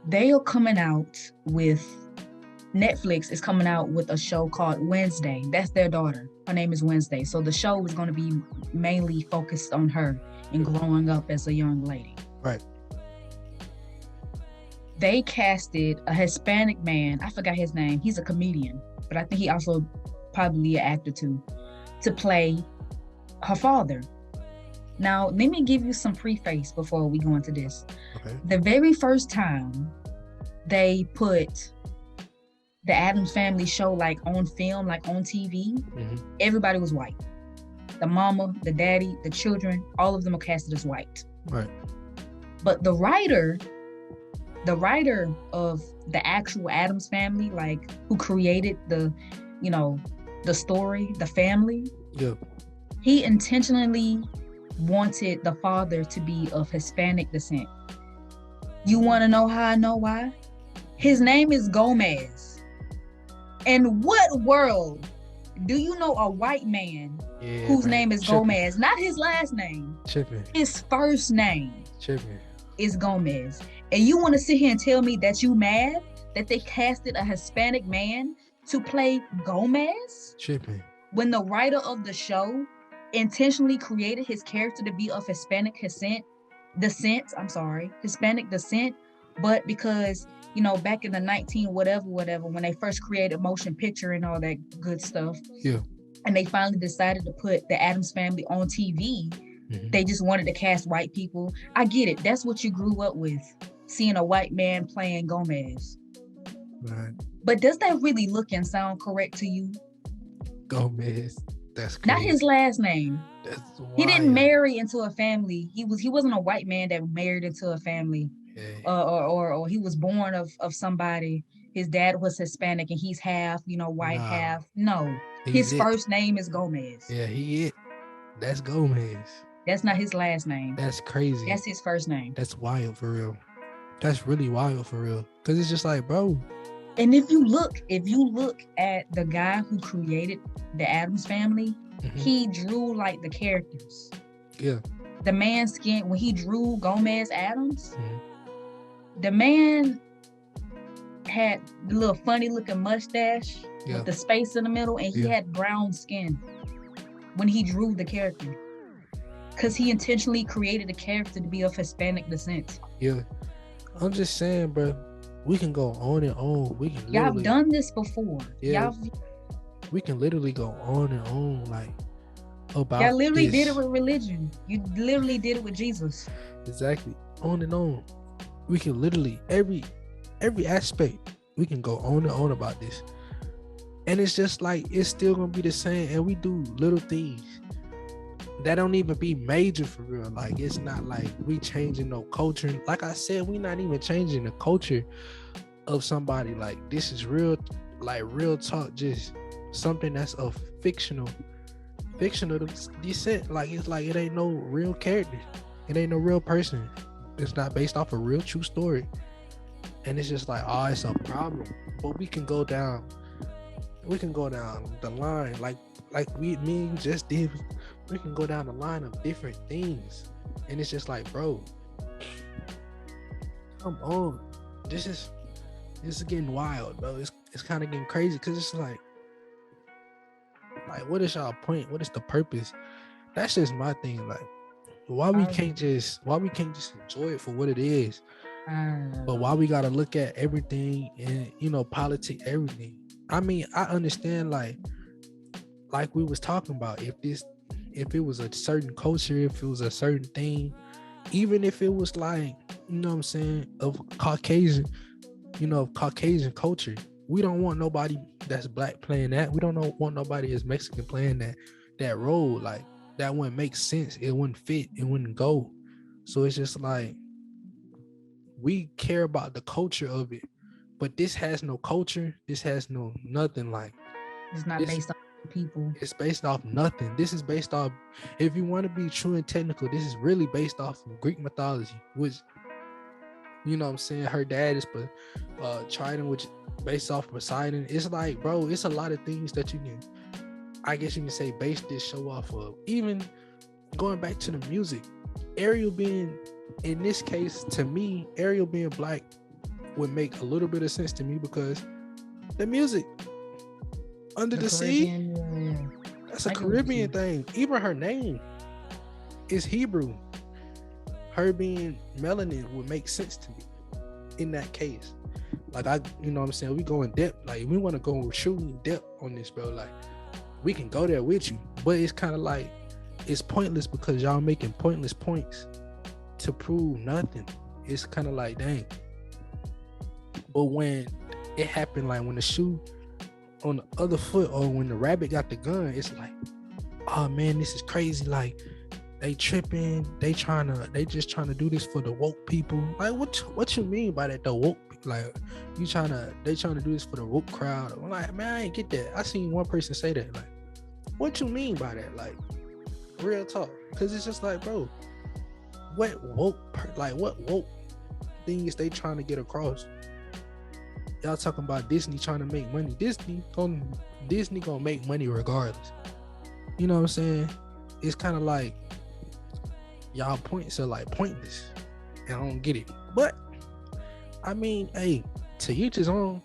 They are coming out with Netflix is coming out with a show called Wednesday. That's their daughter. Her name is Wednesday. So the show is going to be mainly focused on her and growing up as a young lady. Right. They casted a Hispanic man. I forgot his name. He's a comedian, but I think he also probably an actor too, to play her father. Now, let me give you some preface before we go into this. Okay. The very first time they put the Addams Family show like on film, like on TV, everybody was white. The mama, the daddy, the children, all of them are casted as white. Right. But the writer of the actual Addams Family, like who created the story, the family, he intentionally wanted the father to be of Hispanic descent. You want to know how I know why? His name is Gomez. In what world do you know a white man whose name is Gomez? Not his last name. His first name is Gomez. And you want to sit here and tell me that you mad that they casted a Hispanic man to play Gomez? When the writer of the show intentionally created his character to be of Hispanic descent, but because, back in the 19 whatever, when they first created motion picture and all that good stuff, and they finally decided to put the Addams Family on TV, they just wanted to cast white people. I get it. That's what you grew up with, seeing a white man playing Gomez. Right. But does that really look and sound correct to you? Gomez. That's crazy. Not his last name. That's wild. He didn't marry into a family. He wasn't a white man that married into a family. Or he was born of somebody. His dad was Hispanic and he's half, white, half. No. His first name is Gomez. Yeah, he it. That's Gomez. That's not his last name. That's crazy. That's his first name. That's wild for real. That's really wild for real. Cause it's just like, bro. And if you look at the guy who created the Addams Family, he drew like the characters. Yeah. The man's skin, when he drew Gomez Addams, the man had the little funny looking mustache with the space in the middle, and he had brown skin when he drew the character. Because he intentionally created the character to be of Hispanic descent. Yeah. I'm just saying, bro, we can go on and on. We can Y'all have done this before. Yeah. We can literally go on and on, like, about y'all literally did it with religion. You literally did it with Jesus. Exactly. On and on. We can literally, every aspect, we can go on and on about this. And it's just like, it's still gonna be the same. And we do little things that don't even be major for real. Like, it's not like we changing no culture. Like I said, we not even changing the culture of somebody. Like, this is real, like real talk, just something that's of fictional descent. Like, it's like, it ain't no real character. It ain't no real person. It's not based off a real true story. And it's just like, oh, it's a problem. But we can go down the line like me and you just did. We can go down the line of different things. And it's just like, bro, come on. This is getting wild, bro. It's kind of getting crazy, because it's like, what is y'all point? What is the purpose? That's just my thing. Like, why we can't just enjoy it for what it is? But why we gotta look at everything and politics, everything? I mean, I understand, like we was talking about, if it was a certain culture, if it was a certain thing, even if it was like, what I'm saying, of Caucasian culture, we don't want nobody that's black playing that. We don't want nobody that's Mexican playing that role. Like, that wouldn't make sense. It wouldn't fit. It wouldn't go. So it's just like, we care about the culture of it, but this has no culture. This has no nothing. Like, it's not based off people. It's based off nothing. This is based off, if you want to be true and technical, this is really based off of Greek mythology, which, what I'm saying, her dad is Triton, which based off Poseidon. It's like, bro, it's a lot of things that you can, I guess you can say, base this show off of. Even going back to the music, Ariel being, in this case, to me, Ariel being black would make a little bit of sense to me, because The music, Under The the Sea, Caribbean, yeah. that's a I get what you're Caribbean saying. thing. Even her name is Hebrew. Her being melanin would make sense to me in that case. Like you know what I'm saying? We go in depth. Like we want to go shooting in depth on this, bro. Like we can go there with you, but it's kind of like it's pointless because y'all making pointless points to prove nothing. It's kind of like, dang. But when it happened, like when the shoe on the other foot or when the rabbit got the gun, it's like, oh man, this is crazy. Like they tripping, they just trying to do this for the woke people. Like what you mean by that, the woke? Like they trying to do this for the woke crowd. I'm like, man, I ain't get that. I seen one person say that. Like, what you mean by that? Like, real talk. Because it's just like, bro, what woke thing is they trying to get across? Y'all talking about Disney trying to make money. Disney gonna make money regardless. You know what I'm saying? It's kind of like y'all points are like pointless, and I don't get it. But I mean, hey, to each his own.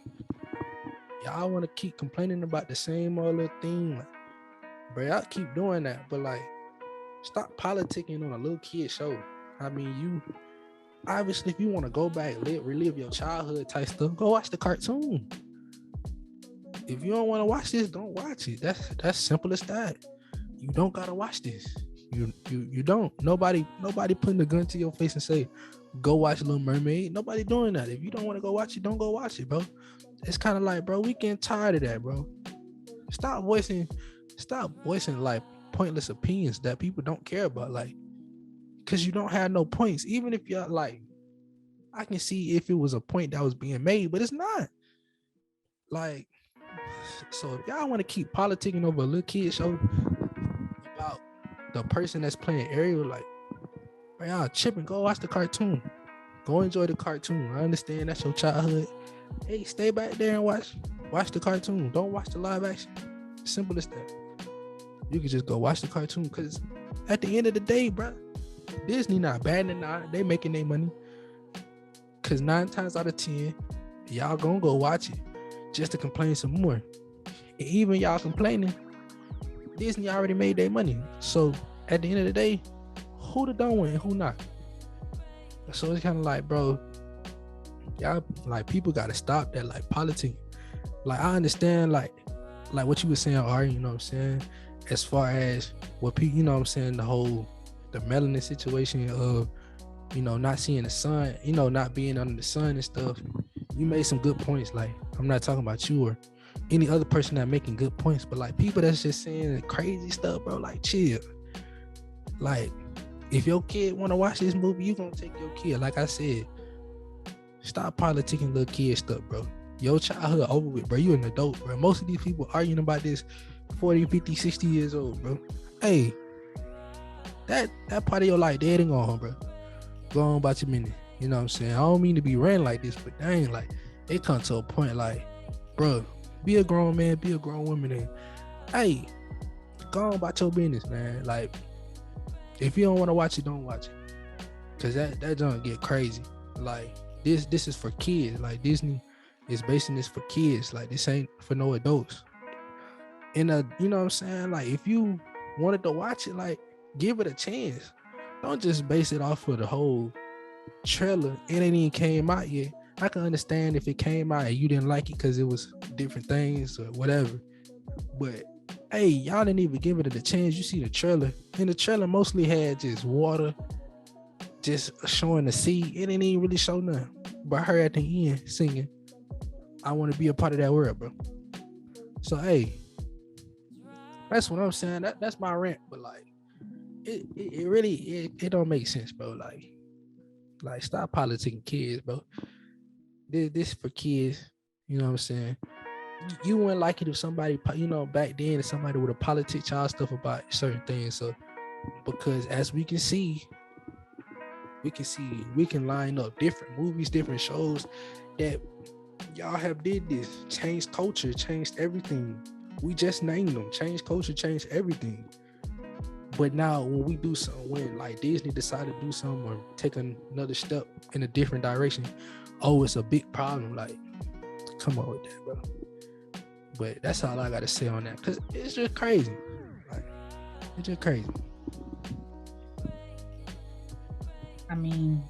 Y'all want to keep complaining about the same old little thing, like, bro. Y'all keep doing that, but like, stop politicking on a little kid show. I mean, you obviously, if you want to go back, relive your childhood type stuff, go watch the cartoon. If you don't want to watch this, don't watch it. That's simple as that. You don't gotta watch this. You don't. Nobody putting the gun to your face and say, go watch Little Mermaid. Nobody doing that. If you don't want to go watch it, don't go watch it, bro. It's kind of like, bro, we getting tired of that, bro. Stop voicing like pointless opinions that people don't care about, like, because you don't have no points. Even if you're like, I can see if it was a point that was being made, but it's not. Like, so if y'all want to keep politicking over a little kid show about the person that's playing Ariel, like, bro, y'all chipping, go watch the cartoon. Go enjoy the cartoon. I understand that's your childhood. Hey, stay back there and watch the cartoon. Don't watch the live action. Simple as that. You can just go watch the cartoon, because at the end of the day, bro, Disney not bad and not. They making their money. Because 9 times out of 10, y'all gonna go watch it just to complain some more. And even y'all complaining, Disney already made their money. So at the end of the day, who the dumb one and who not? So it's kind of like, bro, y'all, like, people gotta stop that, like, politics. Like, I understand, like what you were saying, Ari, you know what I'm saying? As far as what people, you know what I'm saying, the melanin situation of, you know, not seeing the sun, you know, not being under the sun and stuff. You made some good points. Like, I'm not talking about you or any other person that making good points, but like people that's just saying crazy stuff, bro, like, chill. Like, if your kid want to watch this movie, you gonna take your kid. Like I said, stop politicking little kid stuff, bro. Your childhood over with, bro. You an adult, bro. Most of these people arguing about this 40, 50, 60 years old, bro. Hey, that part of your life dead and gone, bro. Go on about your minute. You know what I'm saying? I don't mean to be ranting like this, but dang, like, it comes to a point like, bro, be a grown man, be a grown woman, and hey, go on about your business, man. Like, if you don't want to watch it, don't watch it. Cause that don't get crazy. Like, this is for kids. Like, Disney is basing this for kids. Like, this ain't for no adults. And you know what I'm saying? Like, if you wanted to watch it, like, give it a chance. Don't just base it off of the whole trailer. It ain't even came out yet. I can understand if it came out and you didn't like it because it was different things or whatever. But hey, y'all didn't even give it a chance. You see the trailer, and the trailer mostly had just water, just showing the sea. It didn't even really show nothing. But her at the end singing, I want to be a part of that world, bro. So hey, that's what I'm saying. That's my rant. But like, it really don't make sense, bro. Like stop politicking kids, bro. This for kids. You know what I'm saying? You wouldn't like it if somebody, you know, back then, if somebody would have politic child stuff about certain things. So because as we can we can line up different movies, different shows that y'all have did this, changed culture, changed everything. We just named them, changed culture, changed everything. But now when we do something, when like Disney decided to do something or take another step in a different direction, oh, it's a big problem. Like, come on with that, bro. But that's all I gotta say on that, cause it's just crazy. Like, it's just crazy. I mean,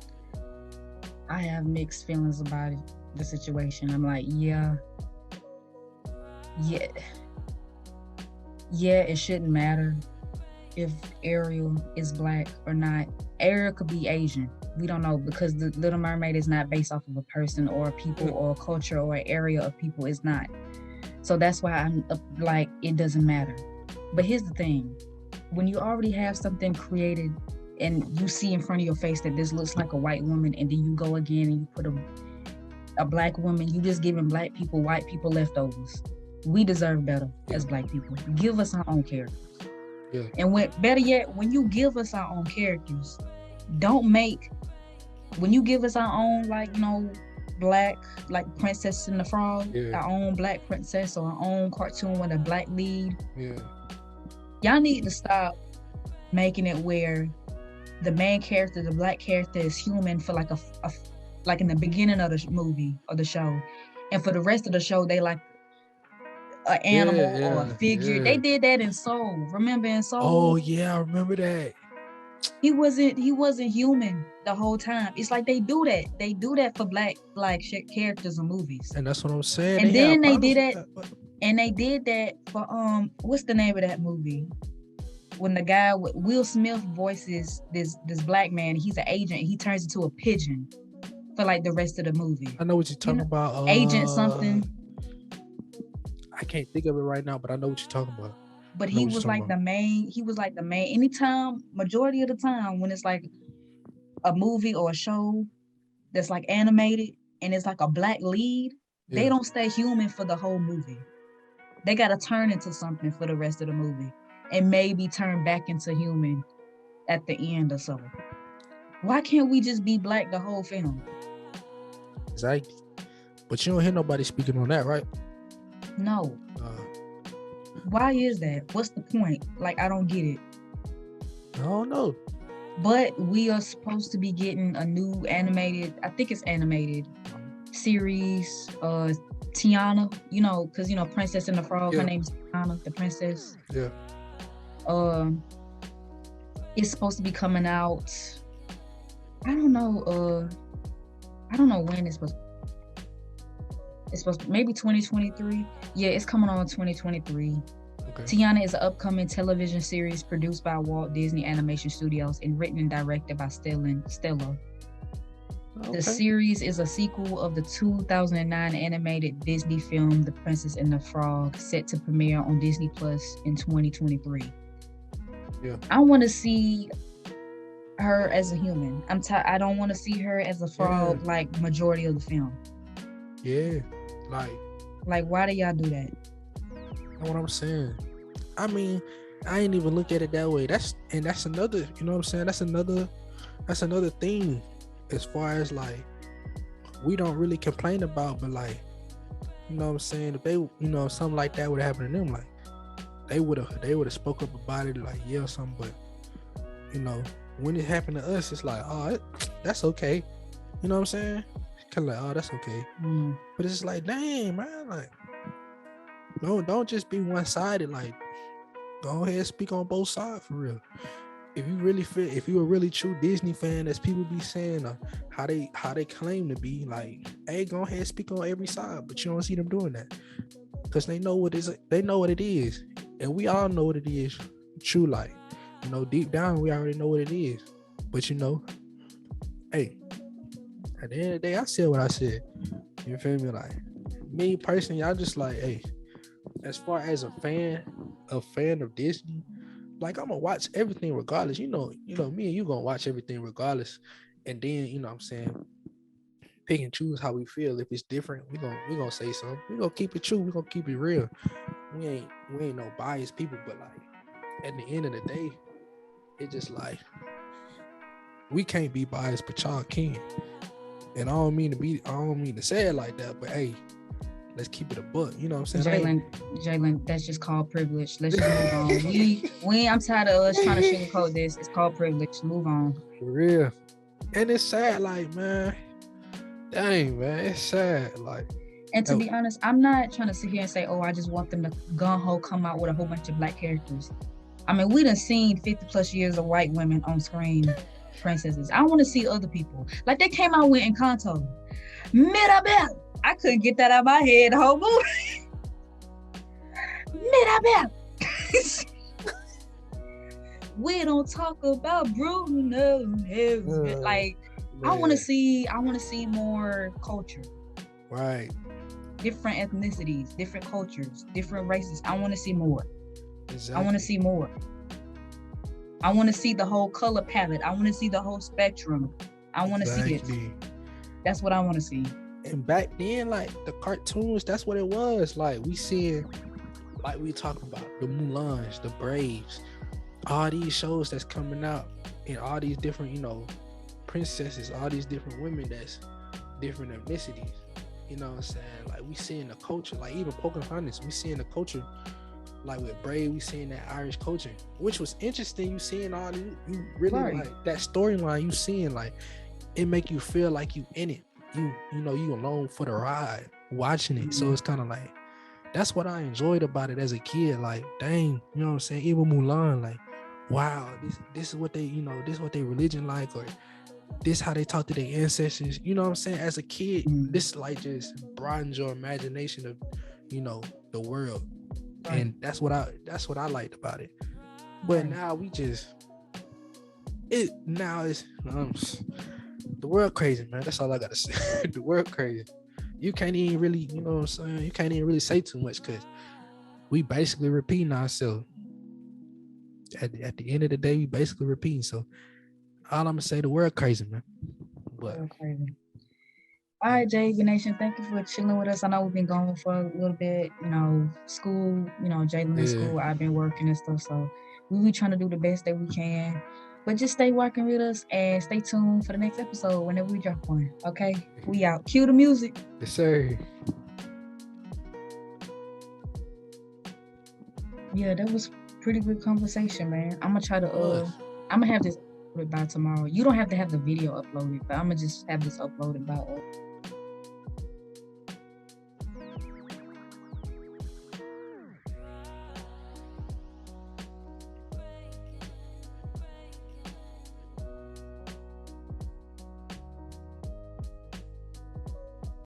I have mixed feelings about it, the situation. I'm like, yeah, yeah, it shouldn't matter if Ariel is black or not. Ariel could be Asian. We don't know, because the Little Mermaid is not based off of a person or a people or a culture or an area of people. It's not. So that's why I'm like, it doesn't matter. But here's the thing. When you already have something created and you see in front of your face that this looks like a white woman, and then you go again and you put a black woman, you just giving black people, white people leftovers. We deserve better as black people. Give us our own characters. Yeah. And better yet, when you give us our own characters, when you give us our own, like, black, like Princess and the Frog, our own black princess, or our own cartoon with a black lead. Yeah. Y'all need to stop making it where the main character, the black character, is human for like like in the beginning of the movie or the show, and for the rest of the show they like an animal or a figure. They did that in Soul. Remember in Soul? Oh yeah, I remember that. He wasn't human the whole time. It's like they do that. They do that for black characters in movies. And that's what I'm saying. And then they did that. And they did that for what's the name of that movie? When the guy with Will Smith voices this black man, he's an agent. He turns into a pigeon for like the rest of the movie. I know what you're talking about. Agent something. I can't think of it right now, but I know what you're talking about. But he was like the main. He was like the main. Anytime, majority of the time, when it's like a movie or a show that's like animated and it's like a black lead, they don't stay human for the whole movie. They gotta turn into something for the rest of the movie, and maybe turn back into human at the end or so. Why can't we just be black the whole film? Exactly. But you don't hear nobody speaking on that, right? No. Why is that? What's the point? Like, I don't get it. I don't know. But we are supposed to be getting a new animated, I think it's animated series, Tiana, because, Princess and the Frog, her name's Tiana, the princess. Yeah. It's supposed to be coming out, I don't know when it's supposed to, maybe 2023. Yeah, it's coming on 2023. Okay. Tiana is an upcoming television series produced by Walt Disney Animation Studios and written and directed by Stella. Okay. The series is a sequel of the 2009 animated Disney film The Princess and the Frog, set to premiere on Disney Plus in 2023. Yeah. I want to see her as a human. I don't want to see her as a frog like majority of the film. Yeah. Like, why do y'all do that? That's what I'm saying. I mean, I ain't even look at it that way. That's another, you know what I'm saying? That's another thing as far as like we don't really complain about, but like, you know what I'm saying? If they, something like that would happen to them, like they would have spoke up about it, like or something. But when it happened to us, it's like, oh, that's okay. You know what I'm saying? Kind of like, oh, that's okay. But it's just like, dang, man, like, don't just be one-sided. Like, go ahead and speak on both sides for real. If you a really true Disney fan, as people be saying, how they claim to be, like, hey, go ahead and speak on every side. But you don't see them doing that because they know what it is, and we all know what it is. True, like, deep down, we already know what it is. But hey. At the end of the day, I said what I said. You feel me? Like, me personally, I just like, hey, as far as a fan of Disney, like, I'm gonna watch everything regardless. Me and you gonna watch everything regardless. And then, what I'm saying, pick and choose how we feel. If it's different, we gonna say something. We gonna keep it true. We gonna keep it real. We ain't no biased people, but like at the end of the day, it's just like we can't be biased, but y'all can. And I don't mean to say it like that, but hey, let's keep it a buck. You know what I'm saying? Jalen, that's just called privilege. Let's just move on. I'm tired of us trying to sugarcoat this. It's called privilege. Move on. For real. And it's sad, like, man. Dang, man, it's sad. Like, And to be honest, I'm not trying to sit here and say, oh, I just want them to gun-ho come out with a whole bunch of black characters. I mean, we done seen 50 plus years of white women on screen princesses. I want to see other people. Like they came out with Encanto. Mirabelle. I couldn't get that out of my head the whole movie. Mirabelle. We don't talk about Bruno. Like man. I want to see more culture. Right. Different ethnicities, different cultures, different races. I want to see more. Exactly. I want to see more. I want to see the whole color palette. I want to see the whole spectrum. I want to see it. That's what I want to see. And back then, like the cartoons, that's what it was. Like we seeing, like we talking about the Mulans, the Braves, all these shows that's coming out, and all these different, you know, princesses, all these different women that's different ethnicities. You know what I'm saying? Like we seeing the culture, like even Pocahontas, we seeing the culture. Like with Brave, we seeing that Irish culture, which was interesting. You seeing all these, you really right. Like that storyline. You seeing like it make you feel like you in it. You know you along for the ride watching it. So it's kind of like that's what I enjoyed about it as a kid. Like dang, you know what I'm saying? Even Mulan, like wow, this is what they, you know, this is what their religion like, or this how they talk to their ancestors. You know what I'm saying? As a kid, this like just broadens your imagination of, you know, the world. Right. And that's what I liked about it. But now we just it's the world crazy, man. That's all I gotta say. The world crazy. You can't even really, you know what I'm saying? You can't even really say too much because we basically repeating ourselves. At the end of the day, we basically repeating. So all I'm gonna say, the world crazy, man. But world crazy. All right, J.A.B Nation, thank you for chilling with us. I know we've been gone for a little bit, you know, school, you know, Jalen in school, I've been working and stuff, so we trying to do the best that we can. But just stay working with us and stay tuned for the next episode whenever we drop one, okay? We out. Cue the music. Yes, sir. Yeah, that was pretty good conversation, man. I'm gonna try to, I'm gonna have this uploaded by tomorrow. You don't have to have the video uploaded, but I'm gonna just have this uploaded by